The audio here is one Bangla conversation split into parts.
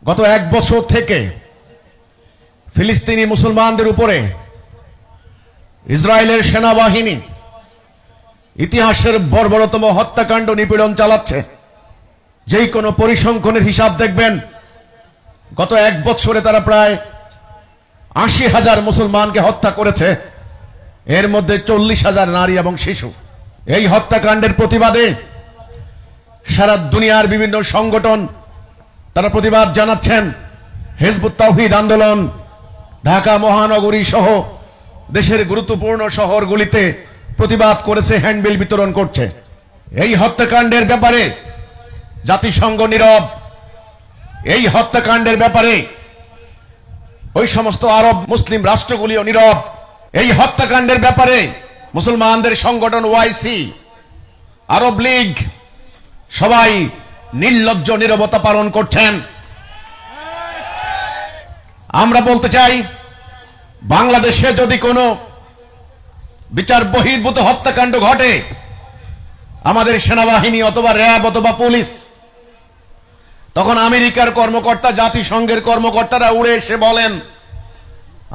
গত এক বছর থেকে ফিলিস্তিনি মুসলমানদের উপরে ইসরায়েলের সেনাবাহিনী ইতিহাসের বর্বরতম হত্যাকাণ্ড নিপীড়ন চালাচ্ছে। যেই কোনো পরিসংখ্যানের হিসাব দেখবেন, গত এক বছরে তারা প্রায় ৮০,০০০ মুসলমানকে হত্যা করেছে, এর মধ্যে ৪০,০০০ নারী এবং শিশু। এই হত্যাকাণ্ডের প্রতিবাদে সারা দুনিয়ার বিভিন্ন সংগঠন তারা প্রতিবাদ জানাচ্ছেন। হিজবুত তাওহীদ আন্দোলন ঢাকা মহানগরী সহ দেশের গুরুত্বপূর্ণ শহরগুলিতে প্রতিবাদ করেছে, হ্যান্ডবিল বিতরণ করছে। এই হত্যাকাণ্ডের ব্যাপারে জাতিসংঘ নীরব। এই হত্যাকাণ্ডের ব্যাপারে ওই সমস্ত আরব মুসলিম রাষ্ট্রগুলিও নীরব। এই হত্যাকাণ্ডের ব্যাপারে মুসলমানদের সংগঠন ওআইসি, আরব লীগ সবাই নির্লজ্জ নীরবতা পালন করছেন। আমরা বলতে চাই, বাংলাদেশে যদি কোনো বিচার বহির্ভূত হত্যাকাণ্ড ঘটে, আমাদের সেনাবাহিনী অথবা র্যাব অথবা পুলিশ, তখন আমেরিকার কর্মকর্তা, জাতিসংঘের কর্মকর্তারা উড়ে এসে বলেন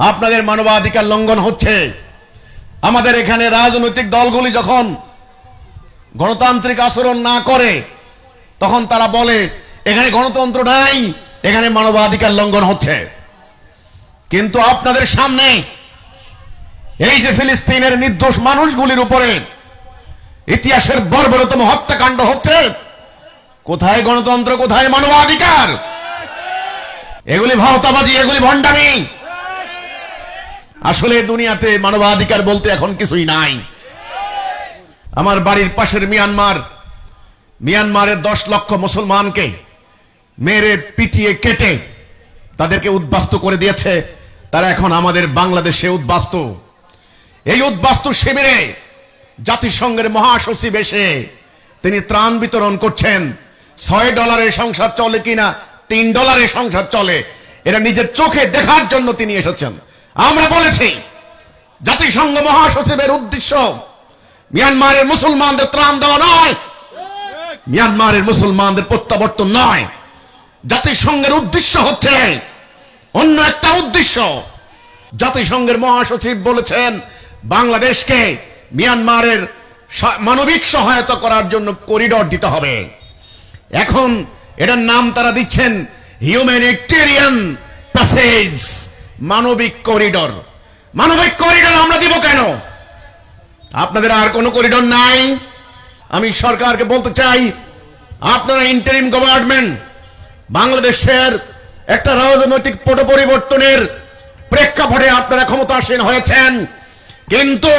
আপনাদের মানবাধিকার লঙ্ঘন হচ্ছে। আমাদের এখানে রাজনৈতিক দলগুলি যখন গণতান্ত্রিক আচরণ না করে, তখন তারা বলে এখানে গণতন্ত্র নাই, এখানে মানবাধিকার লঙ্ঘন হচ্ছে। কিন্তু আপনাদের সামনে এই যে ফিলিস্তিনের নির্দোষ মানুষগুলির উপরে ইতিহাসের বর্বরতম হত্যাকাণ্ড হচ্ছে, কোথায় গণতন্ত্র, কোথায় মানবাধিকার? এগুলি ভাওতাবাজি, এগুলি ভণ্ডামি। আসলে দুনিয়াতে মানবাধিকার বলতে এখন কিছুই নাই। আমার বাড়ির পাশের মিয়ানমারের 10 লক্ষ মুসলমানকে মেরে পিটিয়ে কেটে তাদেরকে উদ্বাস্তু করে দিয়েছে। তারা এখন আমাদের বাংলাদেশে উদ্বাস্তু। এই উদ্বাস্তু শিবিরে জাতিসংঘের মহাসচিব এসে তিনি ত্রাণ বিতরণ করছেন। $6 সংসার চলে কিনা, $3 সংসার চলে, এটা নিজের চোখে দেখার জন্য তিনি এসেছেন। আমরা বলেছি জাতিসংঘ মহাসচিবের উদ্দেশ্য মিয়ানমারের মুসলমানদের ত্রাণ দেওয়া নয়, মিয়ানমারের মুসলমানদের প্রত্যাবর্তন নয়। জাতিসংঘের উদ্দেশ্য হচ্ছে অন্য একটা উদ্দেশ্য। জাতিসংঘের মহাসচিব বলেছেন বাংলাদেশকে মিয়ানমারের মানবিক সহায়তা করার জন্য করিডোর দিতে হবে। এখন এটার নাম তারা দিচ্ছেন হিউম্যানিটেরিয়ান প্যাসেজ, মানবিক করিডোর। মানবিক করিডোর আমরা দিব কেন? আপনাদের আর কোনো করিডোর নাই। আমি সরকারকে বলতে চাই, আপনারা ইন্টারিম গভর্নমেন্ট, বাংলাদেশের একটা রাজনৈতিক পট পরিবর্তনের প্রেক্ষাপটে আপনারা ক্ষমতাসীন হয়েছেন, কিন্তু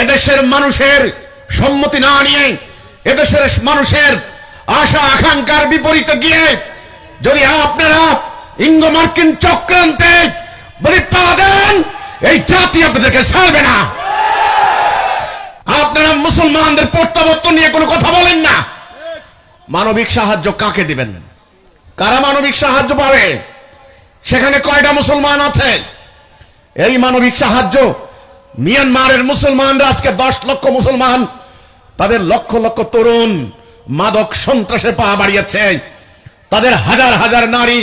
এদেশের মানুষের সম্মতি না নিয়ে, এদেশের মানুষের আশা আকাঙ্ক্ষার বিপরীতে গিয়ে যদি আপনারা ইঙ্গো মার্কিন চক্রান্তে বলি পা দেন, এই জাতি আপনাদেরকে ছাড়বে না। আপনারা মুসলমানদের প্রত্যাবর্তন নিয়ে কোনো কথা বলেন না। মানবিক সাহায্য কাকে দিবেন? কারা মানবিক সাহায্য পাবে? সেখানে কয়টা মুসলমান আছে? এই মানবিক সাহায্য মিয়ানমারের মুসলমানরা, আজকে 10 লক্ষ মুসলমান, তাদের লক্ষ লক্ষ তরুণ মাদক সন্ত্রাসে পা বাড়িয়েছে। তাদের হাজার হাজার নারী,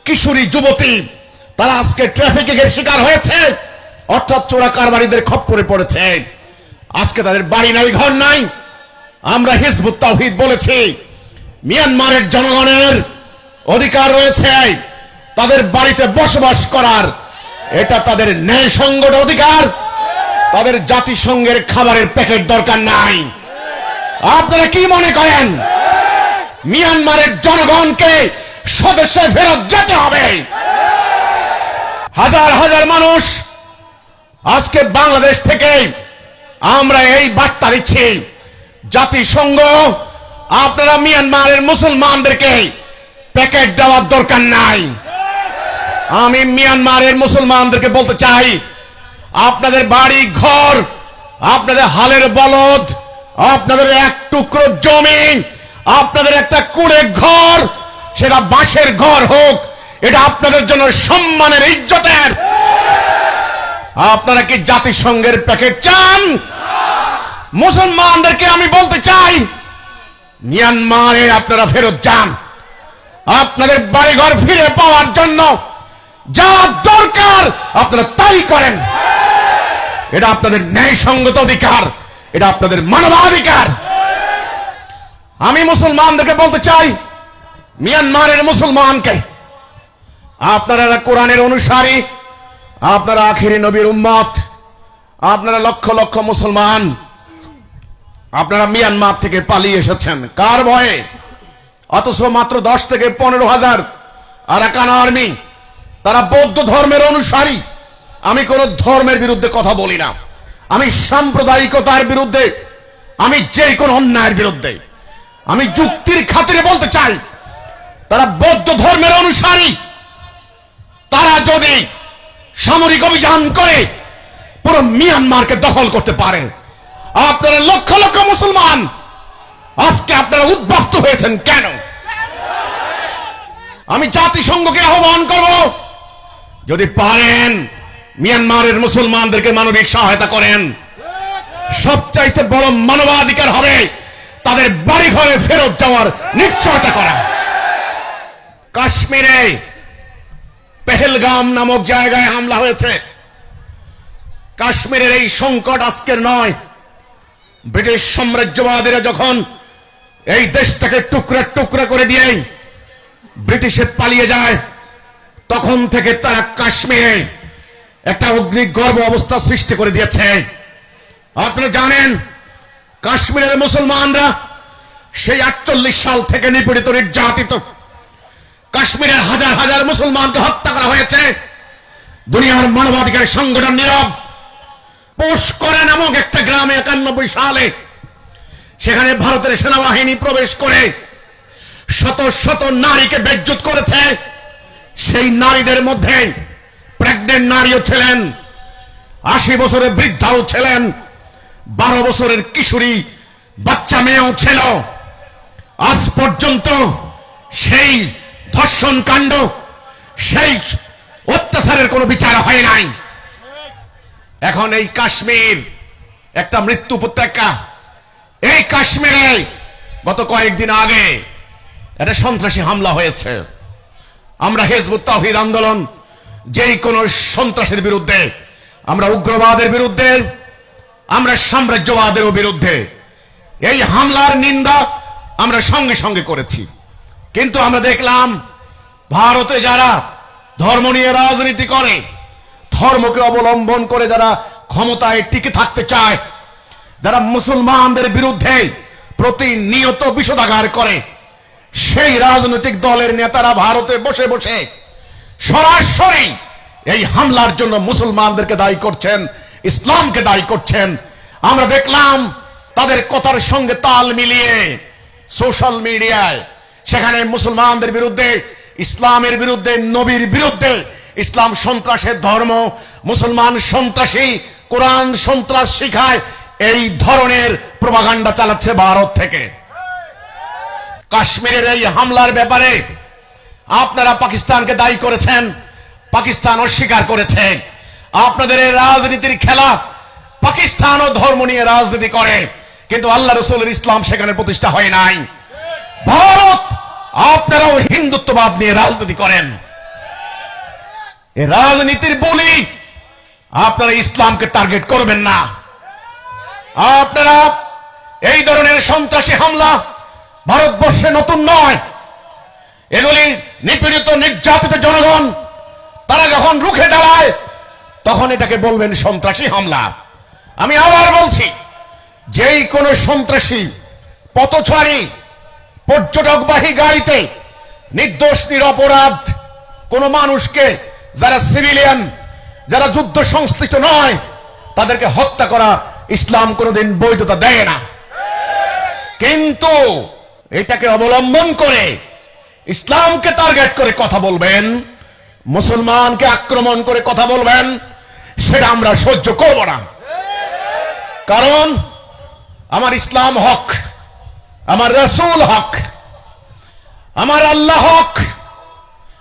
কিশোরী, যুবতী, তারা আজকে ট্রাফিকিং এর শিকার হয়েছে, অর্থাৎ চোরা কারবারিদের খপ্পরে পড়েছে। আজকে তাদের বাড়ি নাই, ঘর নাই। আমরা হিজবুত তাওহীদ বলেছি মিয়ানমারের জনগণের অধিকার রয়েছে তাদের বাড়িতে বসবাস করার, এটা তাদের ন্যায়সঙ্গত অধিকার। তাদের জাতিসংঘের খাবারের প্যাকেট দরকার নাই। আপনারা কি মনে করেন মিয়ানমারের জনগণকে স্বদেশে ফেরত যেতে হবে? হাজার হাজার মানুষ আজকে বাংলাদেশ থেকে আমরা এই বার্তা দিচ্ছি, জাতিসংঘ আপনারা মিয়ানমারের মুসলমানদেরকে প্যাকেট দেওয়ার দরকার নাই। আমি মিয়ানমারের মুসলমানদেরকে বলতে চাই, আপনাদের বাড়ি ঘর, আপনাদের হালের বলদ, আপনাদের এক টুকরো জমি, আপনাদের একটা কুড়ে ঘর, সেটা বাঁশের ঘর হোক, এটা আপনাদের জন্য সম্মানের, ইজ্জতের। আপনারা কি জাতিসংঘের প্যাকেট চান? মুসলমানদেরকে আমি বলতে চাই, মিয়ানমারে আপনারা ফেরত যান। আপনাদের বাড়িঘর ফিরে পাওয়ার জন্য যা দরকার আপনারা তাই করেন। এটা আপনাদের ন্যায়সঙ্গত অধিকার, এটা আপনাদের মানবাধিকার। আমি মুসলমানদেরকে বলতে চাই, মিয়ানমারের মুসলমানকে, আপনারা কোরআনের অনুসারী, আপনারা আখিরি নবীর উম্মত, আপনারা লক্ষ লক্ষ মুসলমান, আপনারা মিয়ানমার থেকে পালিয়ে এসেছেন কার ভয়ে? অথচ মাত্র 10 থেকে 15,000 আরাকান আর্মি, তারা বৌদ্ধ ধর্মের অনুসারী। আমি কোন ধর্মের বিরুদ্ধে কথা বলি না, আমি সাম্প্রদায়িকতার বিরুদ্ধে, আমি যে কোনো অন্যায়ের বিরুদ্ধে। আমি যুক্তির খাতিরে বলতে চাই, তারা বৌদ্ধ ধর্মের অনুসারী, তারা যদি সামরিক অভিযান করে পুরো মিয়ানমারকে দখল করতে পারে, আপনারা লক্ষ লক্ষ মুসলমান আজকে আপনারা উদ্বাস্তু হয়েছেন কেন? আমি জাতিসংঘকে আহ্বান করব, যদি পারেন মিয়ানমারের মুসলমানদেরকে মানবিক সহায়তা করেন। সবচাইতে বড় মানবাধিকার হবে তাদের বাড়ি ঘরে ফেরত যাওয়ার নিশ্চয়তা করা। কাশ্মীরে পেহেলগাম নামক জায়গায় হামলা হয়েছে। কাশ্মীরের এই সংকট আজকের নয়। ব্রিটিশ সাম্রাজ্যবাদীরা যখন এই দেশটাকে টুকরা টুকরা করে দিয়ে ব্রিটিশে পালিয়ে যায়, তখন থেকে তারা কাশ্মীরে একটা অগ্নিগর্ভ অবস্থা সৃষ্টি করে দিয়েছে। আপনারা জানেন, কাশ্মীরের মুসলমানরা সেই 48 সাল থেকে নিপীড়িত, নির্যাতিত। কাশ্মীরের হাজার হাজার মুসলমানকে হত্যা করা হয়েছে। দুনিয়ার মানবাধিকার সংগঠন নীরব। পুষ্করা নামক একটা গ্রামে 91 সালে সেখানে ভারতের সেনাবাহিনী প্রবেশ করে শত শত নারীকে বেজ্জত করেছে। সেই নারীদের মধ্যে প্রেগনেন্ট নারীও ছিলেন, 80 বছরের বৃদ্ধাও ছিলেন, 12 বছরের কিশোরী বাচ্চা মেয়েও ছিল। আজ পর্যন্ত সেই ধর্ষণ কাণ্ড, সেই অত্যাচারের কোনো বিচার হয় নাই। এখন এই কাশ্মীর একটা মৃত্যু উপত্যকা। এই কাশ্মীরে গত কয়েকদিন আগে একটা সন্ত্রাসী হামলা হয়েছে। আমরা হিজবুত তাওহীদ আন্দোলন যেই কোন সন্ত্রাসের বিরুদ্ধে, আমরা উগ্রবাদের বিরুদ্ধে, আমরা সাম্রাজ্যবাদের বিরুদ্ধে এই হামলার নিন্দা আমরা সঙ্গে সঙ্গে করেছি। কিন্তু আমরা দেখলাম ভারতে যারা ধর্ম নিয়ে রাজনীতি করে, ধর্মকে অবলম্বন করে যারা ক্ষমতায় টিকে থাকতে চায়, যারা মুসলমানদের বিরুদ্ধে প্রতিনিয়ত বিষোদাগার করে, সেই রাজনৈতিক দলের নেতারা ভারতে বসে বসে সরাসরি এই হামলার জন্য মুসলমানদেরকে দায়ী করছেন, ইসলামকে দায়ী করছেন। আমরা দেখলাম তাদের কথার সঙ্গে তাল মিলিয়ে সোশ্যাল মিডিয়ায় সেখানে মুসলমানদের বিরুদ্ধে, ইসলামের বিরুদ্ধে, নবীর বিরুদ্ধে, ইসলাম সন্ত্রাসের ধর্ম, মুসলমান সন্ত্রাসী, কোরআন সন্ত্রাস শিখায়, এই ধরনের প্রপাগান্ডা চালাচ্ছে ভারত থেকে। কাশ্মীরের এই হামলার ব্যাপারে আপনারা পাকিস্তানকে দায়ী করেছেন, পাকিস্তান অস্বীকার করেছে। আপনাদের এই রাজনীতির খেলা, পাকিস্তানও ধর্ম নিয়ে রাজনীতি করে, কিন্তু আল্লাহ রাসূলের ইসলাম সেখানে প্রতিষ্ঠা হয় নাই। ভারত, আপনারাও হিন্দুত্ববাদ নিয়ে রাজনীতি করেন। এই রাজনীতির বলি আপনারা ইসলামকে টার্গেট করবেন না। আপনারা এই ধরনের সন্ত্রাসী হামলা ভারতবর্ষে নতুন নয়। এগুলি নিপীড়িত, নির্যাতিত জনগণ তারা যখন রুখে দাঁড়ায় তখন এটাকে বলবেন সন্ত্রাসী হামলা। আমি আবার বলছি, যেই কোন সন্ত্রাসী পথচারী পর্যটকবাহী গাড়িতে নির্দোষ নিরপরাধ কোন মানুষকে, যারা সিভিলিয়ান, যারা যুদ্ধ সংশ্লিষ্ট নয়, তাদেরকে হত্যা করা ইসলাম কোনদিন বৈধতা দেয় না। কিন্তু এটাকে অবলম্বন করে ইসলামকে টার্গেট করে কথা বলবেন, মুসলমানকে আক্রমণ করে কথা বলবেন, সেটা আমরা সহ্য করব না। কারণ আমার ইসলাম হক, আমার রাসূল হক, আমার আল্লাহ হক,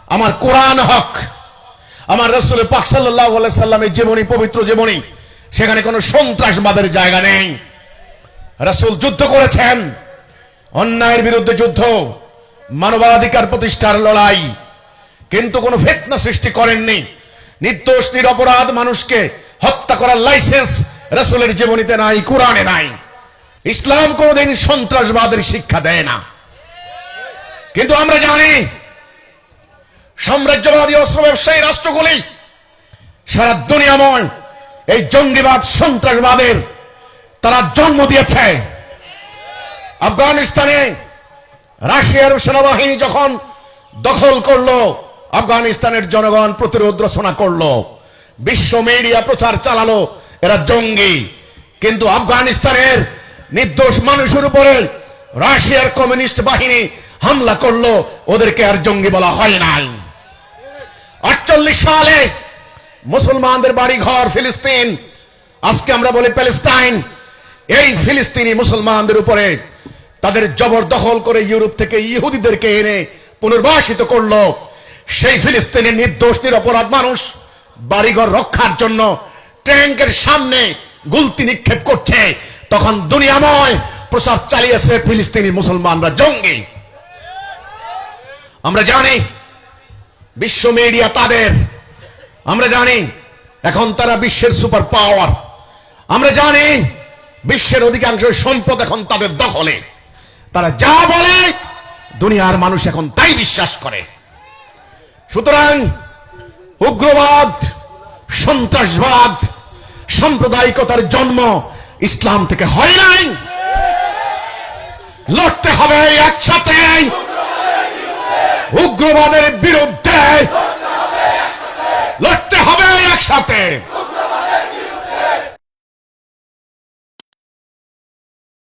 আমার কোরআন হক, আমার রাসূল পাক সাল্লাল্লাহু আলাইহি সাল্লামের জীবনী, পবিত্র জীবনী, সেখানে কোনো সন্ত্রাসবাদের জায়গা নেই। রাসূল যুদ্ধ করেছেন, অন্যায়ের বিরুদ্ধে যুদ্ধ, মানবাধিকার প্রতিষ্ঠার লড়াই, কিন্তু কোনো ফিতনা সৃষ্টি করেননি। নির্দোষ নিরপরাধ মানুষকে হত্যা করার লাইসেন্স রাসূলের জীবনীতে নাই, কোরআনে নাই। ইসলাম কোনোদিন সন্ত্রাসবাদের শিক্ষা দেয় না। কিন্তু আমরা জানি সাম্রাজ্যবাদী অস্ত্র ব্যবসায়ী রাষ্ট্রগুলি সারা দুনিয়াময় এই জঙ্গিবাদ সন্ত্রাসবাদের তারা জন্ম দিয়েছে। আফগানিস্তানে রাশিয়ার সেনাবাহিনী যখন দখল করলো, আফগানিস্তানের জনগণ প্রতিরোধ রচনা করলো, বিশ্ব মিডিয়া প্রচার চালালো এরা জঙ্গি। কিন্তু আফগানিস্তানের নির্দোষ মানুষের উপরে রাশিয়ার কমিউনিস্ট বাহিনী হামলা করলো, ওদেরকে আর জঙ্গি বলা হয় নাই। 48 সালে মুসলমানদের বাড়ি ঘর ফিলিস্তিন, আজকে আমরা বলি প্যালেস্টাইন, এই ফিলিস্তিনি মুসলমানদের উপরে তাদের জবরদখল করে ইউরোপ থেকে ইহুদিদেরকে এনে পুনর্বাসিত করলো। সেই ফিলিস্তিনের নির্দোষ নিরপরাধ মানুষ বাড়িঘর রক্ষার জন্য ট্যাঙ্কের সামনে গুলতি নিক্ষেপ করছে, তখন দুনিয়াময় প্রচার চালিয়েছে ফিলিস্তিনি মুসলমানরা জঙ্গি। আমরা জানি বিশ্ব মিডিয়া তাদের, আমরা জানি এখন তারা বিশ্বের সুপার পাওয়ার, আমরা জানি বিশ্বের অধিকাংশ সম্পদ এখন তাদের দখলে। তারা যা বলে দুনিয়ার মানুষ এখন তাই বিশ্বাস করে। সুতরাং উগ্রবাদ, সন্ত্রাসবাদ, সাম্প্রদায়িকতার জন্ম ইসলাম থেকে হয় নাই। লড়তে হবে একসাথে উগ্রবাদের বিরুদ্ধে, লড়তে হবে একসাথে।